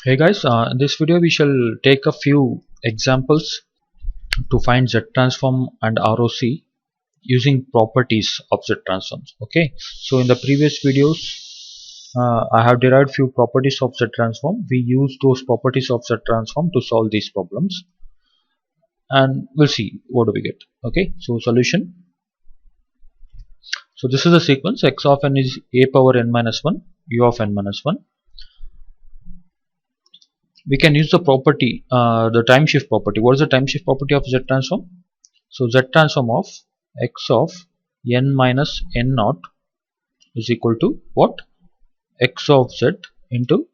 Hey guys, in this video we shall take a few examples to find Z transform and ROC using properties of Z transforms. Okay, so in the previous videos I have derived few properties of Z transform. We use those properties of Z transform to solve these problems, and we'll see what do we get. Okay, so solution. So this is the sequence. X of n is a power n minus 1, u of n minus 1. We can use the property, the time shift property. What is the time shift property of Z transform? So Z transform of x of n minus n naught is equal to what? X of z into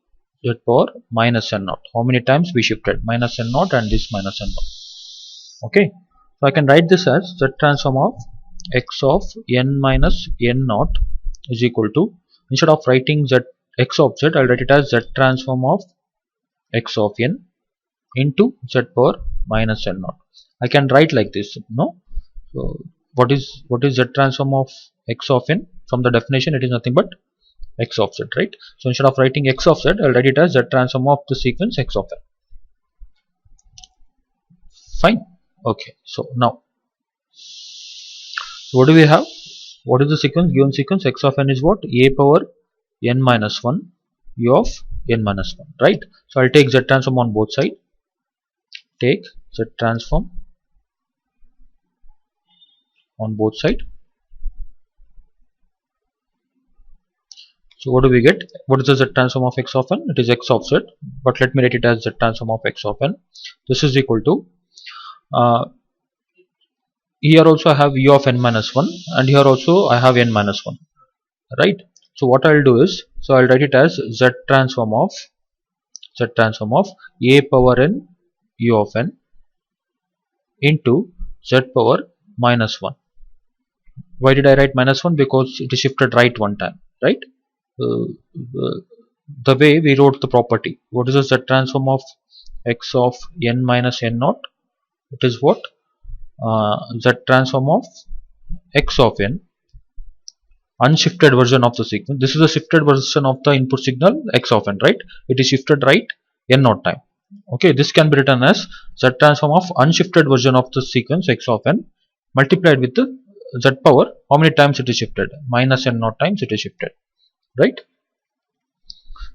z power minus n naught. How many times we shifted? Minus n naught and this minus n naught. Okay, so I can write this as Z transform of x of n minus n naught is equal to, instead of writing z x of z, I'll write it as Z transform of x of n into z power minus n naught. I can write like this, no? So what is z transform of x of n? From the definition, it is nothing but x of z, right? So instead of writing x of z, I'll write it as Z transform of the sequence x of n. Fine. Okay. So now, what do we have? What is the sequence? Given sequence x of n is what? A power n minus 1 u of n minus 1, right? So I'll take Z transform on both sides. Take Z transform on both sides. So what do we get? What is the Z transform of x of n? It is x of z, but let me write it as Z transform of x of n. This is equal to, here also I have u of n minus 1, and here also I have n minus 1, right? So what I'll do is, so I'll write it as Z transform of a power n u of n into z power minus 1. Why did I write minus 1? Because it is shifted right one time, right? The way we wrote the property. What is the Z transform of x of n minus n naught? It is what? Z transform of x of n, unshifted version of the sequence. This is a shifted version of the input signal x of n, right? It is shifted right n naught time. Okay, this can be written as Z transform of unshifted version of the sequence x of n multiplied with the z power. How many times it is shifted? Minus n naught times it is shifted, right?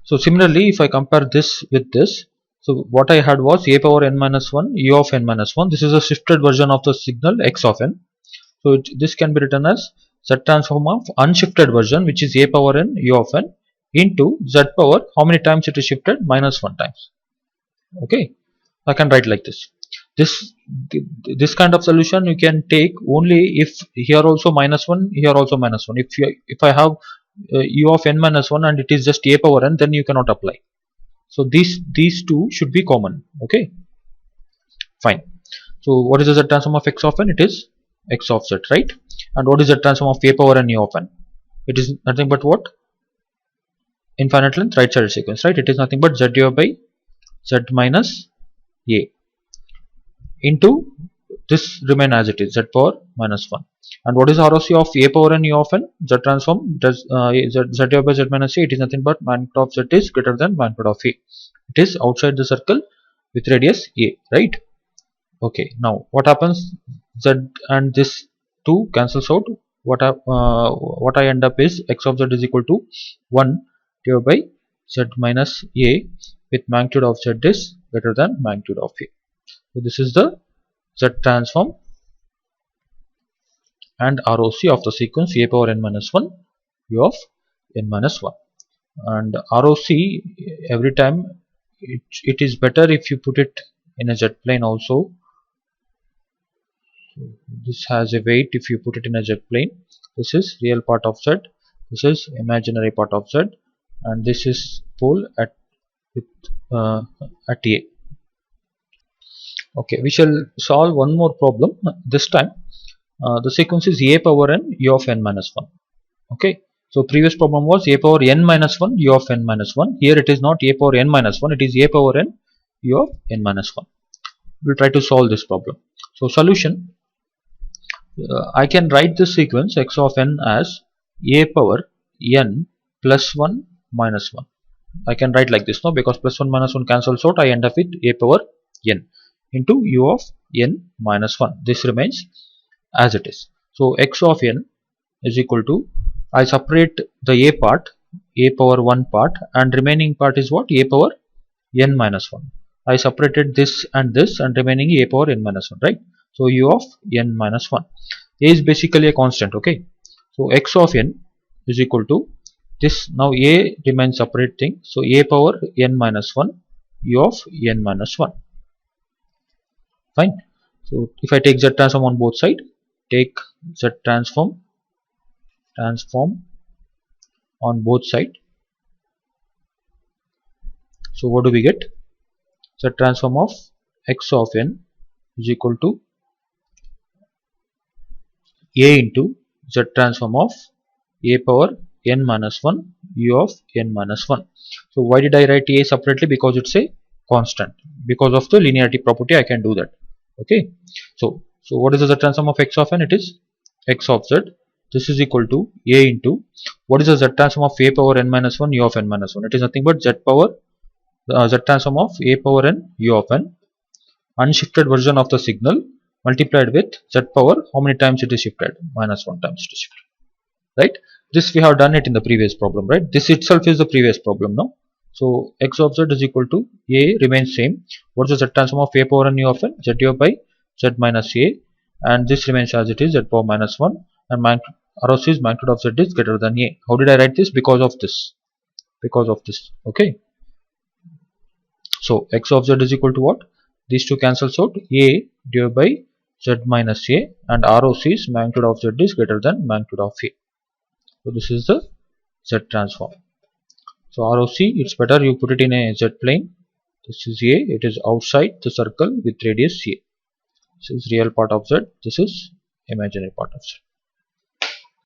So similarly, if I compare this with this, so what I had was a power n minus 1 u of n minus 1. This is a shifted version of the signal x of n. So this can be written as Z transform of unshifted version, which is a power n u of n into z power. How many times it is shifted? Minus 1 times. Okay, I can write like this. This kind of solution you can take only if here also minus 1, here also minus 1. If I have u of n minus 1 and it is just a power n, then you cannot apply. So these two should be common. Okay, fine. So what is the Z transform of x of n? It is x of z, right? And what is the transform of a power n u of n? It is nothing but what? Infinite length right sided sequence, right? It is nothing but z divided by z minus a into this remain as it is, z power minus 1. And what is ROC of a power n u of n? Z transform does z divided by z minus a. It is nothing but magnitude of z is greater than magnitude of a. It is outside the circle with radius a, right? Okay, now what happens? Z and this 2 cancels out. What I end up is x of z is equal to 1 divided by z minus a with magnitude of z is greater than magnitude of a. So this is the Z transform and ROC of the sequence a power n minus 1 u of n minus 1. And ROC, every time it is better if you put it in a Z plane also. So this has a weight if you put it in a Z plane. This is real part of Z, this is imaginary part of Z, and this is pole at A. Okay, we shall solve one more problem. This time the sequence is a power n u of n minus 1. Okay, so previous problem was a power n minus 1 u of n minus 1. Here it is not a power n minus 1, it is a power n u of n minus 1. We'll try to solve this problem. So solution, I can write this sequence x of n as a power n plus 1 minus 1. I can write like this, no, because plus 1 minus 1 cancels out, I end up with a power n into u of n minus 1. This remains as it is. So x of n is equal to, I separate the a part, a power 1 part, and remaining part is what? A power n minus 1. I separated this and remaining a power n minus 1, right? So u of n minus 1. A is basically a constant, okay? So x of n is equal to this. Now a remains separate thing, so a power n minus 1 u of n minus 1. Fine. So if I take z transform on both sides, take z transform on both sides. So what do we get? Z transform of x of n is equal to a into z transform of a power n minus 1 u of n minus 1. So why did I write a separately? Because it's a constant. Because of the linearity property, I can do that. Okay. So what is the z transform of x of n? It is x of z. This is equal to a into, what is the z transform of a power n minus 1 u of n minus 1? It is nothing but z power z transform of a power n u of n, unshifted version of the signal, multiplied with z power, how many times it is shifted? Minus 1 times it is shifted, right? This we have done it in the previous problem, right? This itself is the previous problem now. So x of z is equal to a remains same. What is the z transform of a power n u of n? Z u by z minus a, and this remains as it is, z power minus 1, and ROC is magnitude of z is greater than a. How did I write this? Because of this. Okay. So x of z is equal to what? These two cancels out, a divided by z minus a, and ROC is magnitude of z is greater than magnitude of a. So this is the z transform. So ROC, it's better you put it in a z plane. This is a, it is outside the circle with radius a. This is real part of z, this is imaginary part of z.